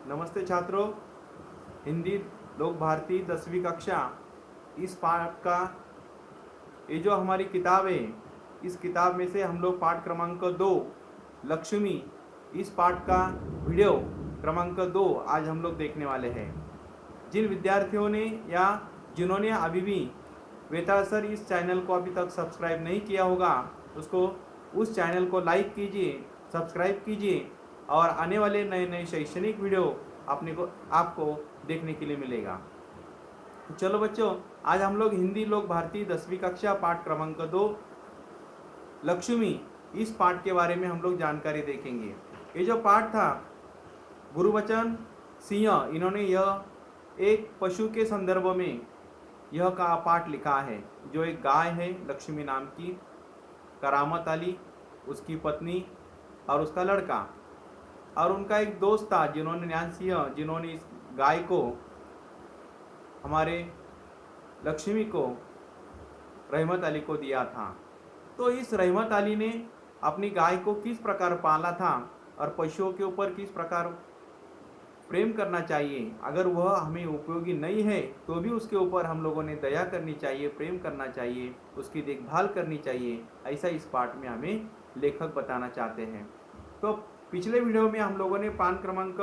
नमस्ते छात्रों। हिंदी लोक भारती 10वीं कक्षा इस पाठ का ये जो हमारी किताब है, इस किताब में से हम लोग पाठ क्रमांक 2 लक्ष्मी, इस पाठ का वीडियो क्रमांक 2 आज हम लोग देखने वाले हैं। जिन विद्यार्थियों ने या जिन्होंने अभी भी वेताल सर इस चैनल को अभी तक सब्सक्राइब नहीं किया होगा, उसको उस चैनल को लाइक कीजिए, सब्सक्राइब कीजिए और आने वाले नए नए शैक्षणिक वीडियो आपको देखने के लिए मिलेगा। तो चलो बच्चों, आज हम लोग हिंदी लोक भारती 10वीं कक्षा पाठ क्रमांक 2 लक्ष्मी, इस पाठ के बारे में हम लोग जानकारी देखेंगे। ये जो पाठ था, गुरुबचन सिंह, इन्होंने यह एक पशु के संदर्भ में यह का पाठ लिखा है। जो एक गाय है लक्ष्मी नाम की, करामत अली, उसकी पत्नी और उसका लड़का, और उनका एक दोस्त था जिन्होंने न्यान सिंह, जिन्होंने इस गाय को, हमारे लक्ष्मी को, रहमत अली को दिया था। तो इस रहमत अली ने अपनी गाय को किस प्रकार पाला था और पशुओं के ऊपर किस प्रकार प्रेम करना चाहिए। अगर वह हमें उपयोगी नहीं है तो भी उसके ऊपर हम लोगों ने दया करनी चाहिए, प्रेम करना चाहिए, उसकी देखभाल करनी चाहिए। ऐसा इस पाठ में हमें लेखक बताना चाहते हैं। तो पिछले वीडियो में हम लोगों ने पान क्रमांक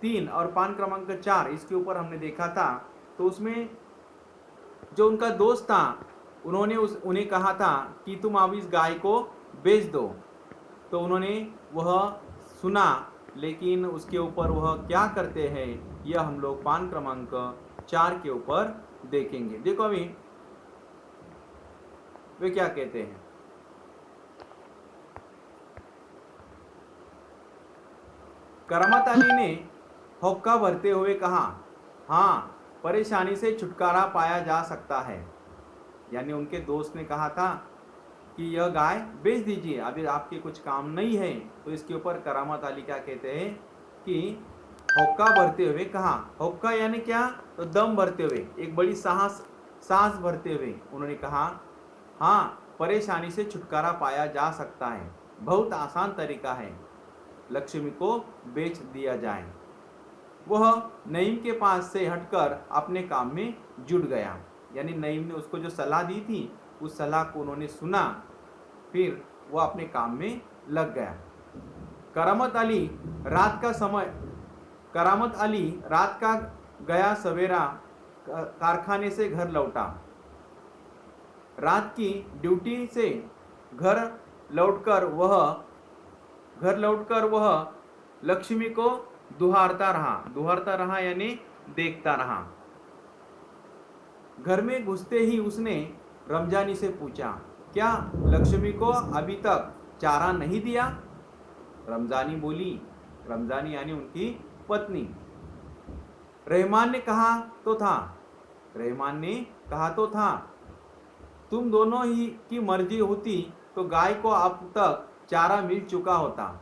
3 और पान क्रमांक 4 इसके ऊपर हमने देखा था। तो उसमें जो उनका दोस्त था, उन्हें कहा था कि तुम अब इस गाय को बेच दो। तो उन्होंने वह सुना, लेकिन उसके ऊपर वह क्या करते हैं यह हम लोग पान क्रमांक 4 के ऊपर देखेंगे। देखो अभी वे क्या कहते हैं। करामत अली ने होक्का भरते हुए कहा, हाँ, परेशानी से छुटकारा पाया जा सकता है। यानी उनके दोस्त ने कहा था कि यह गाय बेच दीजिए, अभी आपके कुछ काम नहीं है। तो इसके ऊपर करामत अली क्या कहते हैं कि होक्का भरते हुए कहा। होक्का यानी क्या? तो दम भरते हुए, एक बड़ी सांस भरते हुए उन्होंने कहा, हाँ, परेशानी से छुटकारा पाया जा सकता है, बहुत आसान तरीका है, लक्ष्मी को बेच दिया जाए। वह नईम के पास से हटकर अपने काम में जुट गया। यानी नईम ने उसको जो सलाह दी थी, उस सलाह को उन्होंने सुना, फिर वह अपने काम में लग गया। करामत अली रात का गया सवेरा कारखाने से घर लौटा। रात की ड्यूटी से घर लौटकर वह लक्ष्मी को दुहारता रहा यानी देखता रहा। घर में घुसते ही उसने रमजानी से पूछा, क्या लक्ष्मी को अभी तक चारा नहीं दिया? रमजानी बोली, रमजानी यानी उनकी पत्नी। रहमान ने कहा तो था, तुम दोनों ही की मर्जी होती तो गाय को अब तक चारा मिल चुका होता।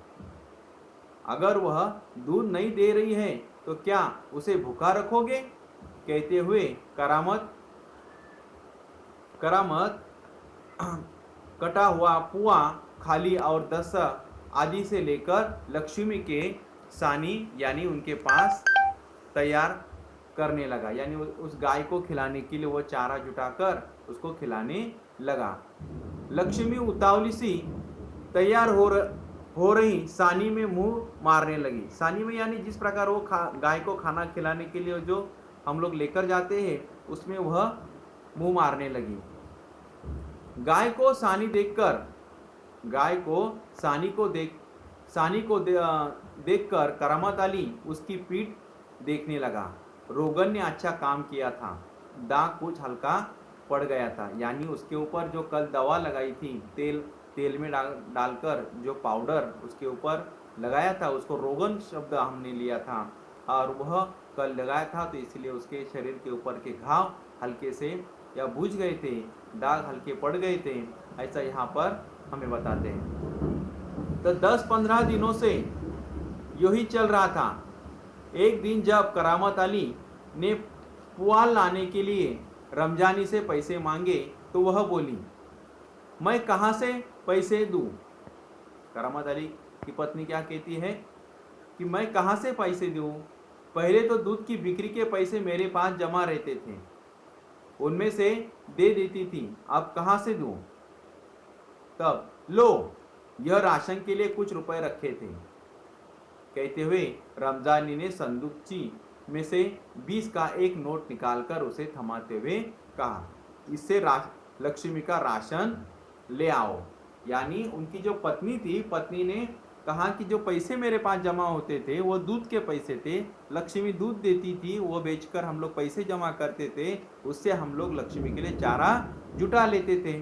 अगर वह दूध नहीं दे रही है तो क्या उसे भूखा रखोगे? कहते हुए करामत कटा हुआ पुआ, खाली और 10 आदि से लेकर लक्ष्मी के सानी यानी उनके पास तैयार करने लगा। यानी उस गाय को खिलाने के लिए वो चारा जुटाकर उसको खिलाने लगा। लक्ष्मी उतावली सी तैयार हो रही सानी में मुंह मारने लगी। सानी में यानी जिस प्रकार वो गाय को खाना खिलाने के लिए जो हम लोग लेकर जाते हैं, उसमें वह मुंह मारने लगी। गाय को देखकर करामत अली उसकी पीठ देखने लगा। रोगन ने अच्छा काम किया था, दाग कुछ हल्का पड़ गया था। यानी उसके ऊपर जो कल दवा लगाई थी, तेल में डालकर जो पाउडर उसके ऊपर लगाया था, उसको रोगन शब्द हमने लिया था, और वह कल लगाया था, तो इसलिए उसके शरीर के ऊपर के घाव हल्के से या बुझ गए थे, दाग हल्के पड़ गए थे, ऐसा यहाँ पर हमें बताते हैं। तो 10-15 दिनों से यही चल रहा था। एक दिन जब करामत अली ने पुआल लाने के लिए रमजानी से पैसे मांगे तो वह बोली, मैं कहाँ से पैसे दूं? करामत अली की पत्नी क्या कहती है कि मैं कहाँ से पैसे दूँ, पहले तो दूध की बिक्री के पैसे मेरे पास जमा रहते थे, उनमें से दे देती थी, अब कहाँ से दूँ। तब लो, यह राशन के लिए कुछ रुपए रखे थे, कहते हुए रमजानी ने संदूकची में से 20 का एक नोट निकालकर उसे थमाते हुए कहा, इससे लक्ष्मी का राशन ले आओ। यानी उनकी जो पत्नी थी, पत्नी ने कहा कि जो पैसे मेरे पास जमा होते थे वो दूध के पैसे थे, लक्ष्मी दूध देती थी, वो बेचकर हम लोग पैसे जमा करते थे, उससे हम लोग लक्ष्मी के लिए चारा जुटा लेते थे।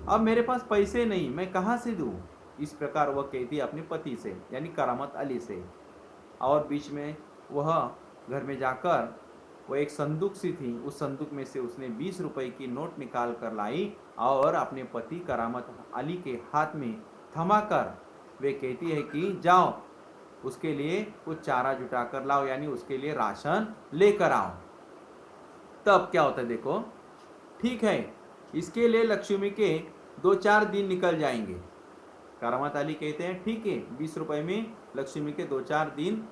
अब मेरे पास पैसे नहीं, मैं कहाँ से दूँ। इस प्रकार वह कहती अपने पति से, यानी करामत अली से। और बीच में वह घर में जाकर वो एक संदूक सी थी, उस संदूक में से उसने 20 रुपए की नोट निकाल कर लाई और अपने पति करामत अली के हाथ में थमाकर वे कहती है कि जाओ उसके लिए कुछ चारा जुटा कर लाओ, यानी उसके लिए राशन लेकर आओ। तब क्या होता है देखो, ठीक है, इसके लिए लक्ष्मी के 2-4 दिन निकल जाएंगे। करामत अली कहते हैं ठीक है, 20 रुपए में लक्ष्मी के 2-4 दिन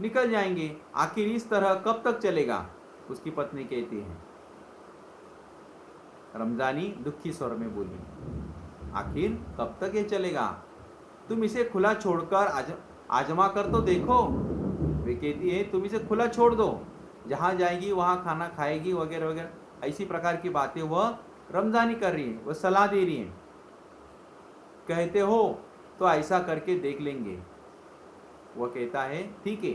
निकल जाएंगे, आखिर इस तरह कब तक चलेगा। उसकी पत्नी कहती है, रमजानी दुखी स्वर में बोली, आखिर कब तक ये चलेगा, तुम इसे खुला छोड़कर आजमा कर तो देखो। वे कहती है तुम इसे खुला छोड़ दो, जहां जाएगी वहां खाना खाएगी वगैरह वगैरह, ऐसी प्रकार की बातें वह रमजानी कर रही है, वह सलाह दे रही है। कहते हो तो ऐसा करके देख लेंगे। वह कहता है ठीक है,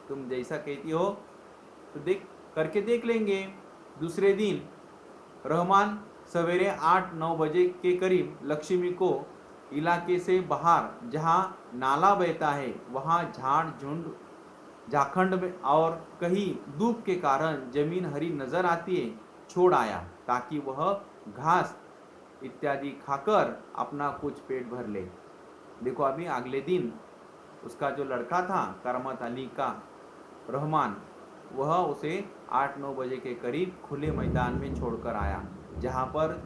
तुम जैसा कहती हो तो करके देख लेंगे। दूसरे दिन रहमान सवेरे 8-9 बजे के करीब लक्ष्मी को इलाके से बाहर जहां नाला बहता है वहां झाड़ झुंड झाखंड में और कहीं धूप के कारण जमीन हरी नजर आती है छोड़ आया, ताकि वह घास इत्यादि खाकर अपना कुछ पेट भर ले। देखो अभी अगले दिन उसका जो लड़का था करामत अली का रहमान, वह उसे 8-9 बजे के करीब खुले मैदान में छोड़कर आया, जहाँ पर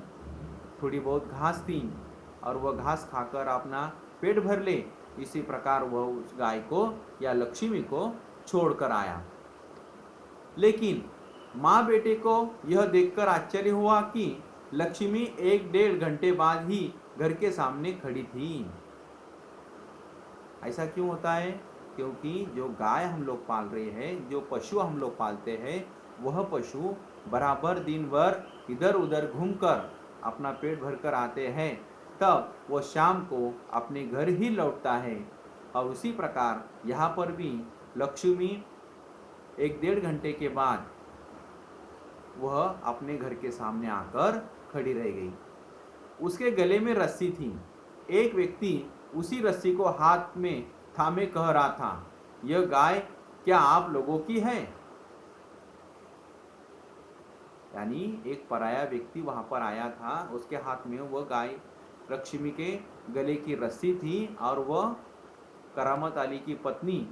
थोड़ी बहुत घास थी और वह घास खाकर अपना पेट भर ले। इसी प्रकार वह उस गाय को या लक्ष्मी को छोड़कर आया। लेकिन माँ बेटे को यह देखकर आश्चर्य हुआ कि लक्ष्मी 1-1.5 घंटे बाद ही घर के सामने खड़ी थी। ऐसा क्यों होता है? क्योंकि जो गाय हम लोग पाल रहे हैं, जो पशु हम लोग पालते हैं, वह पशु बराबर दिन भर इधर उधर घूमकर अपना पेट भरकर आते हैं, तब वह शाम को अपने घर ही लौटता है। और उसी प्रकार यहाँ पर भी लक्ष्मी 1-1.5 घंटे के बाद वह अपने घर के सामने आकर खड़ी रह गई। उसके गले में रस्सी थी। एक व्यक्ति उसी रस्सी को हाथ में थामे कह रहा था, यह गाय क्या आप लोगों की है? यानी एक पराया व्यक्ति वहां पर आया था, उसके हाथ में वह गाय लक्ष्मी के गले की रस्सी थी और वह करामत अली की पत्नी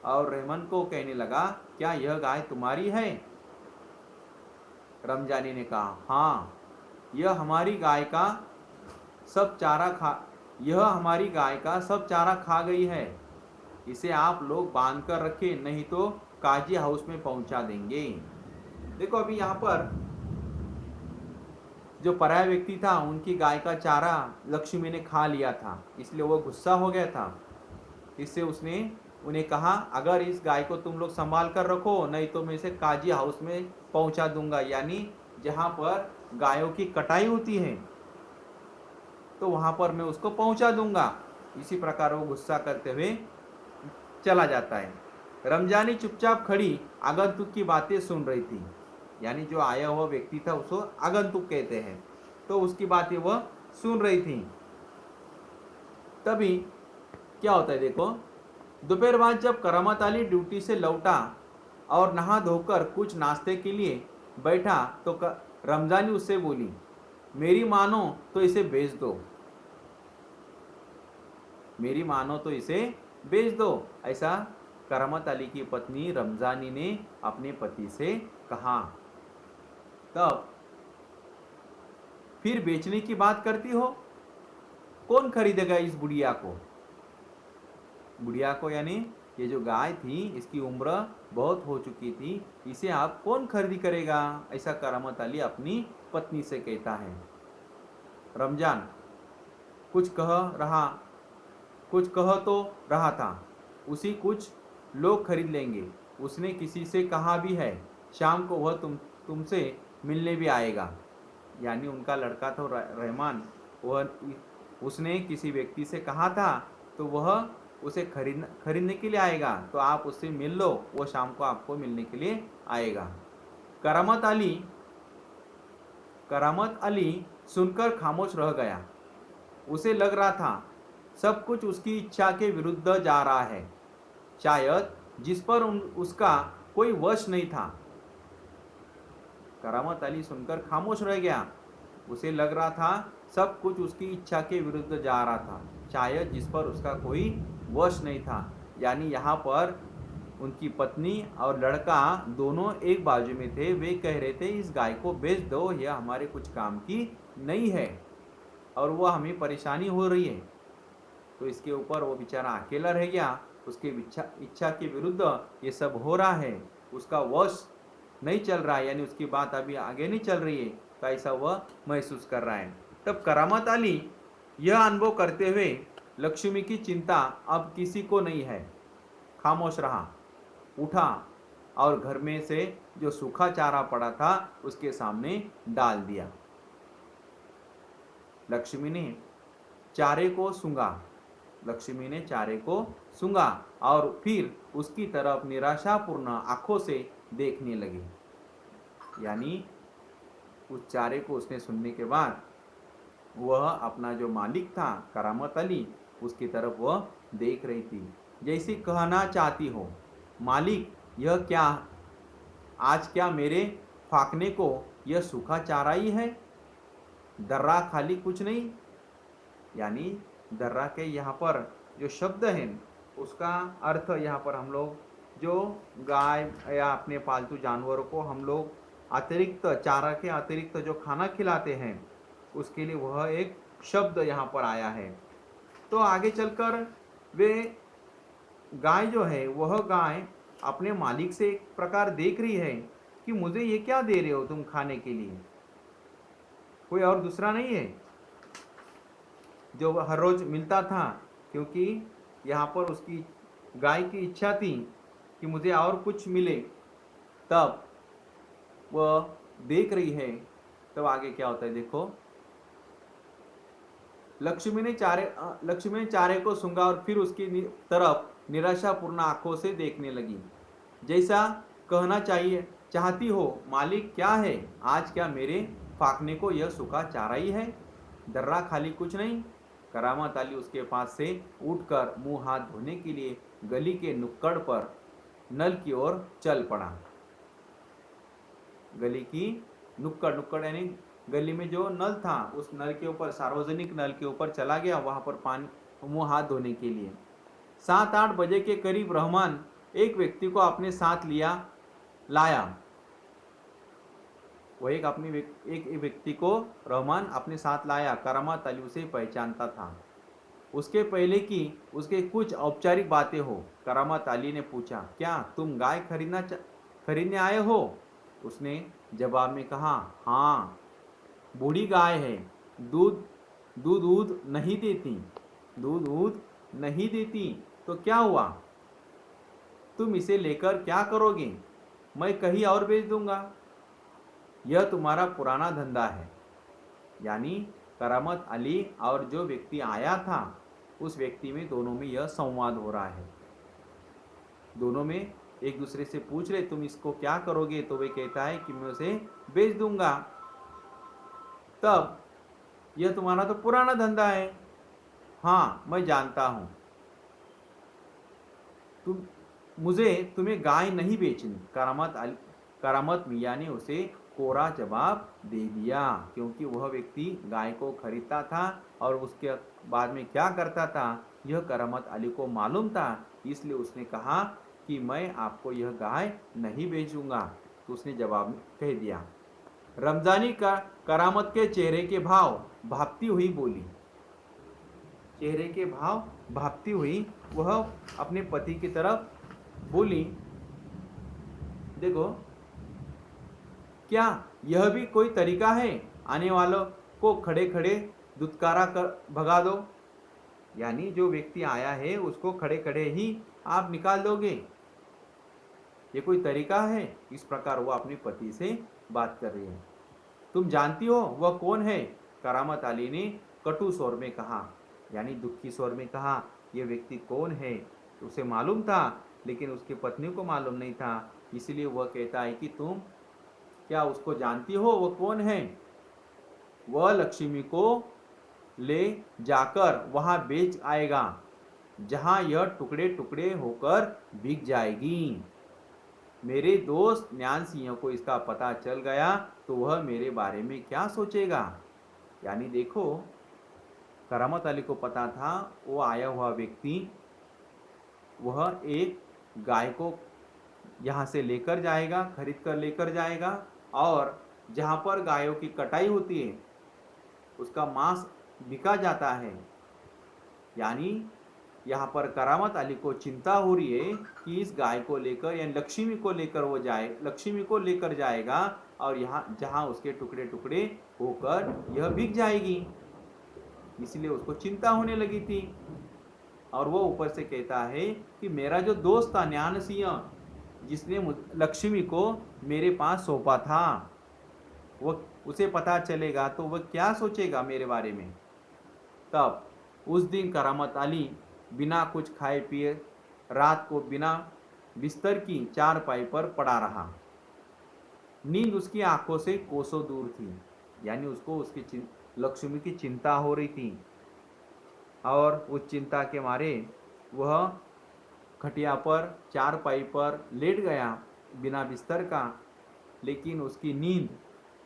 और रहमान को कहने लगा, क्या यह गाय तुम्हारी है? रमजानी ने कहा, हाँ, यह हमारी गाय का सब चारा खा गई है। इसे आप लोग बांध कर रखें, नहीं तो काजी हाउस में पहुंचा देंगे। देखो अभी यहाँ पर जो पराया व्यक्ति था, उनकी गाय का चारा लक्ष्मी ने खा लिया था, इसलिए वो गुस्सा हो गया था। इससे उसने उन्हें कहा, अगर इस गाय को तुम लोग संभाल कर रखो, नहीं तो मैं इसे काजी हाउस में पहुंचा दूंगा, यानी जहां पर गायों की कटाई होती है तो वहां पर मैं उसको पहुंचा दूंगा। इसी प्रकार वो गुस्सा करते हुए चला जाता है। रमजानी चुपचाप खड़ी आगंतुक की बातें सुन रही थी, यानी जो आया हुआ व्यक्ति था उसको आगंतुक कहते हैं, तो उसकी बातें वह सुन रही थी। तभी क्या होता है देखो, दोपहर बाद जब करामत अली ड्यूटी से लौटा और नहा धोकर कुछ नाश्ते के लिए बैठा तो रमजानी उससे बोली, मेरी मानो तो इसे बेच दो, मेरी मानो तो इसे बेच दो। ऐसा करामत अली की पत्नी रमजानी ने अपने पति से कहा। तब फिर बेचने की बात करती हो, कौन खरीदेगा इस बुढ़िया को? बुढ़िया को यानी ये जो गाय थी इसकी उम्र बहुत हो चुकी थी, इसे आप कौन खरीदी करेगा? ऐसा करामत अली अपनी पत्नी से कहता है। रमजान कुछ कह रहा कुछ कह तो रहा था, उसी कुछ लोग खरीद लेंगे। उसने किसी से कहा भी है, शाम को वह तुमसे मिलने भी आएगा। यानी उनका लड़का तो रहमान, वह उसने किसी व्यक्ति से कहा था, तो वह उसे खरीदने के लिए आएगा, तो आप उससे मिल लो, वो शाम को आपको मिलने के लिए आएगा। करामत अली करामत अली सुनकर खामोश रह गया। उसे लग रहा था सब कुछ उसकी इच्छा के विरुद्ध जा रहा है, शायद जिस पर उसका कोई वश नहीं था। करामत अली सुनकर खामोश रह गया। उसे लग रहा था सब कुछ उसकी इच्छा के विरुद्ध जा रहा था, शायद जिस पर उसका कोई वश नहीं था। यानी यहाँ पर उनकी पत्नी और लड़का दोनों एक बाजू में थे। वे कह रहे थे इस गाय को बेच दो, यह हमारे कुछ काम की नहीं है और वह हमें परेशानी हो रही है। तो इसके ऊपर वो बेचारा अकेला रह गया, उसके इच्छा के विरुद्ध ये सब हो रहा है, उसका वश नहीं चल रहा है, यानी उसकी बात अभी आगे नहीं चल रही है, तो ऐसा वह महसूस कर रहा है। तब करामत अली यह अनुभव करते हुए लक्ष्मी की चिंता अब किसी को नहीं है, खामोश रहा, उठा और घर में से जो सूखा चारा पड़ा था उसके सामने डाल दिया। लक्ष्मी ने चारे को सूंघा लक्ष्मी ने चारे को सूंघा और फिर उसकी तरफ निराशापूर्ण आंखों से देखने लगी। यानी उस चारे को उसने सुनने के बाद वह अपना जो मालिक था करामत अली, उसकी तरफ वह देख रही थी, जैसे कहना चाहती हो, मालिक यह क्या, आज क्या मेरे फाकने को यह सूखा चारा ही है, दर्रा खाली कुछ नहीं। यानी दर्रा के यहाँ पर जो शब्द है उसका अर्थ यहाँ पर हम लोग जो गाय या अपने पालतू जानवरों को हम लोग अतिरिक्त चारा के अतिरिक्त जो खाना खिलाते हैं उसके लिए वह एक शब्द यहाँ पर आया है। तो आगे चलकर वे गाय जो है वह गाय अपने मालिक से एक प्रकार देख रही है कि मुझे ये क्या दे रहे हो तुम खाने के लिए, कोई और दूसरा नहीं है जो हर रोज मिलता था, क्योंकि यहाँ पर उसकी गाय की इच्छा थी कि मुझे और कुछ मिले। तब वह देख रही है, तब आगे क्या होता है देखो। लक्ष्मी ने चारे को सूंघा और फिर उसकी तरफ निराशापूर्ण आंखों से देखने लगी, जैसा कहना चाहती हो, मालिक क्या है, आज क्या मेरे फाकने को यह सूखा चारा ही है, दर्रा खाली कुछ नहीं। करामत अली उसके पास से उठकर मुंह हाथ धोने के लिए गली के नुक्कड़ पर नल की ओर चल पड़ा। गली की नुक्कड़ यानी गली में जो नल था उस नल के ऊपर, सार्वजनिक नल के ऊपर चला गया, वहां पर पानी मुंह हाथ धोने के लिए। 7-8 बजे के करीब रहमान एक व्यक्ति को अपने साथ लाया। वह एक व्यक्ति को रहमान अपने साथ लाया। करामत अली उसे पहचानता था। उसके पहले कि उसके कुछ औपचारिक बातें हो, करामत अली ने पूछा, क्या तुम गाय खरीदने आए हो? उसने जवाब में कहा, हाँ, बूढ़ी गाय है, दूध नहीं देती, तो क्या हुआ, तुम इसे लेकर क्या करोगे? मैं कहीं और बेच दूंगा। यह तुम्हारा पुराना धंधा है। यानी करामत अली और जो व्यक्ति आया था उस व्यक्ति में, दोनों में यह संवाद हो रहा है। दोनों में एक दूसरे से पूछ रहे तुम इसको क्या करोगे, तो वे कहता है कि मैं उसे बेच दूंगा। तब यह तुम्हारा तो पुराना धंधा है। हाँ, मैं जानता हूं, तुम्हें गाय नहीं बेचनी। करामत मियाँ ने उसे कोरा जवाब दे दिया, क्योंकि वह व्यक्ति गाय को खरीदता था और उसके बाद में क्या करता था यह करामत अली को मालूम था। इसलिए उसने कहा कि मैं आपको यह गाय नहीं बेचूंगा। तो उसने जवाब में कह दिया। रमजानी का करामत के चेहरे के भाव भापती हुई बोली। चेहरे के भाव भापती हुई वह अपने पति की तरफ बोली, देखो, क्या यह भी कोई तरीका है आने वालों को खड़े खड़े दुत्कारा कर भगा दो? यानी जो व्यक्ति आया है उसको खड़े खड़े ही आप निकाल दोगे, ये कोई तरीका है? इस प्रकार वो अपने पति से बात कर रही है। तुम जानती हो वह कौन है? करामत अली ने कटु स्वर में कहा, यानी दुखी स्वर में कहा। यह व्यक्ति कौन है उसे मालूम था, लेकिन उसकी पत्नी को मालूम नहीं था। इसलिए वह कहता है कि तुम क्या उसको जानती हो? वह कौन है? वह लक्ष्मी को ले जाकर वहां बेच आएगा, जहां यह टुकड़े टुकड़े होकर बिक जाएगी। मेरे दोस्त ज्ञान सिंह को इसका पता चल गया तो वह मेरे बारे में क्या सोचेगा? यानी देखो, करामत अली को पता था वो आया हुआ व्यक्ति वह एक गाय को यहाँ से लेकर जाएगा, खरीद कर लेकर जाएगा, और जहाँ पर गायों की कटाई होती है उसका मांस बिका जाता है। यानी यहाँ पर करामत अली को चिंता हो रही है कि इस गाय को लेकर यानी लक्ष्मी को लेकर वो जाए, लक्ष्मी को लेकर जाएगा और यहाँ जहाँ उसके टुकड़े टुकड़े होकर यह बिक जाएगी, इसलिए उसको चिंता होने लगी थी। और वो ऊपर से कहता है कि मेरा जो दोस्त था ज्ञान सिंह, जिसने लक्ष्मी को मेरे पास सौंपा था, वो उसे पता चलेगा तो वह क्या सोचेगा मेरे बारे में। तब उस दिन करामत अली बिना कुछ खाए पिए रात को बिना बिस्तर की चारपाई पर पड़ा रहा। नींद उसकी आंखों से कोसों दूर थी, यानी उसको उसकी लक्ष्मी की चिंता हो रही थी, और उस चिंता के मारे वह खटिया पर चारपाई पर लेट गया बिना बिस्तर का, लेकिन उसकी नींद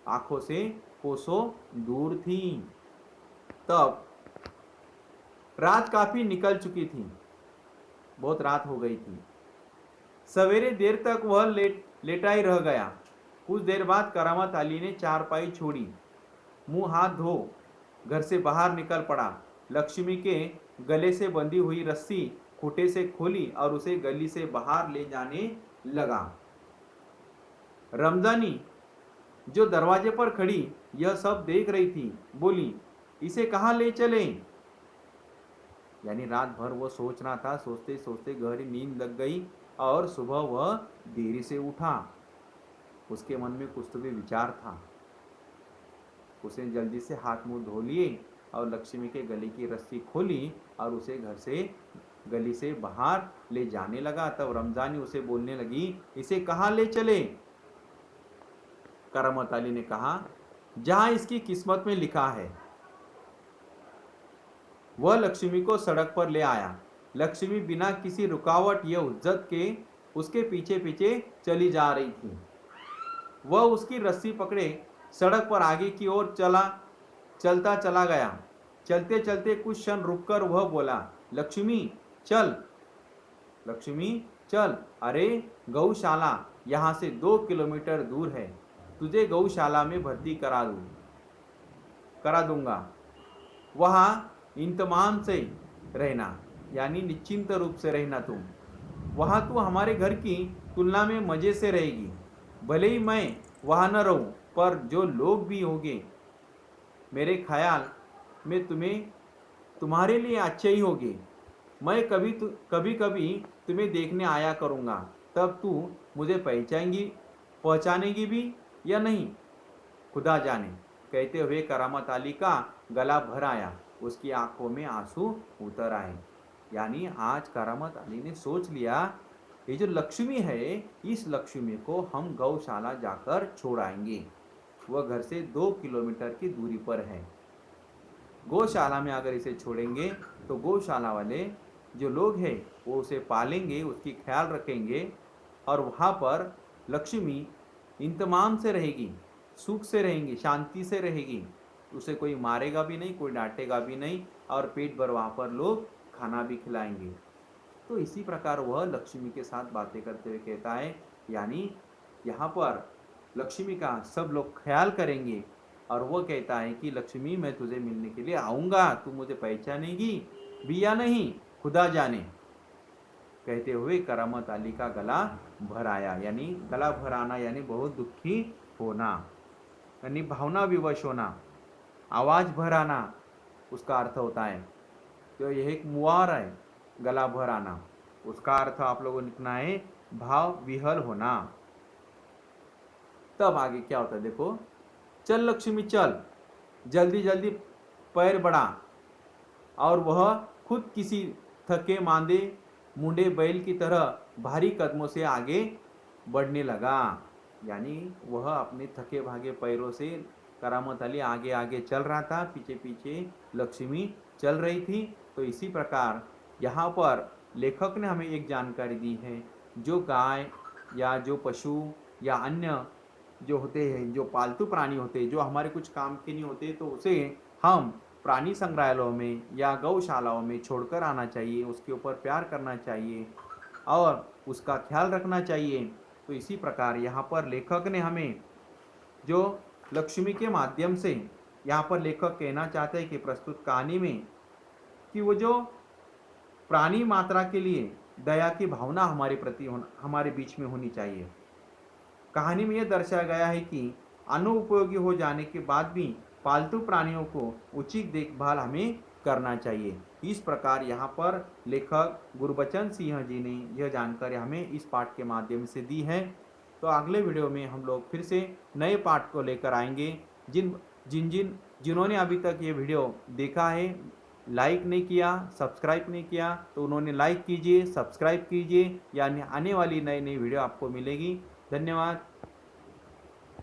आंखों से कोसों दूर थी। तब रात काफी निकल चुकी थी, बहुत रात हो गई थी। सवेरे देर तक वह लेटा ही रह गया। कुछ देर बाद करामत अली ने चारपाई छोड़ी, मुंह हाथ धो घर से बाहर निकल पड़ा। लक्ष्मी के गले से बंधी हुई रस्सी खूंटे से खोली और उसे गली से बाहर ले जाने लगा। रमजानी, जो दरवाजे पर खड़ी यह सब देख रही थी, बोली, इसे कहाँ ले चले? यानी रात भर वो सोच रहा था, सोचते सोचते गहरी नींद लग गई और सुबह वह देरी से उठा। उसके मन में कुछ तो भी विचार था। उसने जल्दी से हाथ मुंह धो लिए और लक्ष्मी के गले की रस्सी खोली और उसे घर से गली से बाहर ले जाने लगा। तब रमजानी उसे बोलने लगी, इसे कहाँ ले चले? करामत अली ने कहा, जहां इसकी किस्मत में लिखा है। वह लक्ष्मी को सड़क पर ले आया। लक्ष्मी बिना किसी रुकावट या उज्जत के उसके पीछे पीछे चली जा रही थी। वह उसकी रस्सी पकड़े सड़क पर आगे की ओर चलता चला गया। चलते चलते कुछ क्षण रुककर वह बोला, लक्ष्मी चल, लक्ष्मी चल, अरे गौशाला यहाँ से 2 किलोमीटर दूर है, तुझे गौशाला में भर्ती करा दूंगा। वहाँ इंतमाम से रहना, यानी निश्चिंत रूप से रहना। तुम वहाँ तू हमारे घर की तुलना में मजे से रहेगी। भले ही मैं वहाँ न रहूं, पर जो लोग भी होंगे मेरे ख्याल में तुम्हारे लिए अच्छे ही होंगे। मैं कभी कभी तुम्हें देखने आया करूँगा, तब तू मुझे पहचानेगी भी या नहीं, खुदा जाने। कहते हुए करामत अली का गला भर आया, उसकी आंखों में आंसू उतर आए। यानी आज करामत अली ने सोच लिया, ये जो लक्ष्मी है, इस लक्ष्मी को हम गौशाला जाकर छोड़ आएंगे। वह घर से 2 किलोमीटर की दूरी पर है। गौशाला में अगर इसे छोड़ेंगे तो गौशाला वाले जो लोग हैं वो उसे पालेंगे, उसकी ख्याल रखेंगे, और वहाँ पर लक्ष्मी इंतमाम से रहेगी, सुख से रहेंगी, शांति से रहेगी। उसे कोई मारेगा भी नहीं, कोई डांटेगा भी नहीं, और पेट भर वहाँ पर लोग खाना भी खिलाएंगे। तो इसी प्रकार वह लक्ष्मी के साथ बातें करते हुए कहता है, यानी यहाँ पर लक्ष्मी का सब लोग ख्याल करेंगे। और वह कहता है कि लक्ष्मी, मैं तुझे मिलने के लिए आऊँगा, तू मुझे पहचानेगी भी या नहीं, खुदा जाने कहते हुए करामत अली का गला भर आया। यानी गला भर आना यानी बहुत दुखी होना, यानी भावना विवश होना, आवाज भर आना उसका अर्थ होता है। तो यह एक मुहावरा है, गला भर आना। उसका अर्थ आप लोगों ने लिखना है भाव विहल होना। तब आगे क्या होता है देखो, चल लक्ष्मी चल, जल्दी जल्दी पैर बढ़ा, और वह खुद किसी थके मांदे मुंडे बैल की तरह भारी कदमों से आगे बढ़ने लगा। यानी वह अपने थके भागे पैरों से करामत अली आगे आगे चल रहा था, पीछे पीछे लक्ष्मी चल रही थी। तो इसी प्रकार यहाँ पर लेखक ने हमें एक जानकारी दी है, जो गाय या जो पशु या अन्य जो होते हैं, जो पालतू प्राणी होते हैं, जो हमारे कुछ काम के नहीं होते, तो उसे हम प्राणी संग्रहालयों में या गौशालाओं में छोड़कर आना चाहिए, उसके ऊपर प्यार करना चाहिए और उसका ख्याल रखना चाहिए। तो इसी प्रकार यहाँ पर लेखक ने हमें जो लक्ष्मी के माध्यम से यहाँ पर लेखक कहना चाहते हैं कि प्रस्तुत कहानी में कि वो जो प्राणी मात्रा के लिए दया की भावना हमारे प्रति हमारे बीच में होनी चाहिए। कहानी में यह दर्शाया गया है कि अनुपयोगी हो जाने के बाद भी पालतू प्राणियों को उचित देखभाल हमें करना चाहिए। इस प्रकार यहाँ पर लेखक गुरबचन सिंह जी ने यह जानकारी हमें इस पाठ के माध्यम से दी है। तो अगले वीडियो में हम लोग फिर से नए पाठ को लेकर आएंगे। जिन्होंने अभी तक ये वीडियो देखा है, लाइक नहीं किया, सब्सक्राइब नहीं किया, तो उन्होंने लाइक कीजिए, सब्सक्राइब कीजिए, यानी आने वाली नई नई वीडियो आपको मिलेगी। धन्यवाद।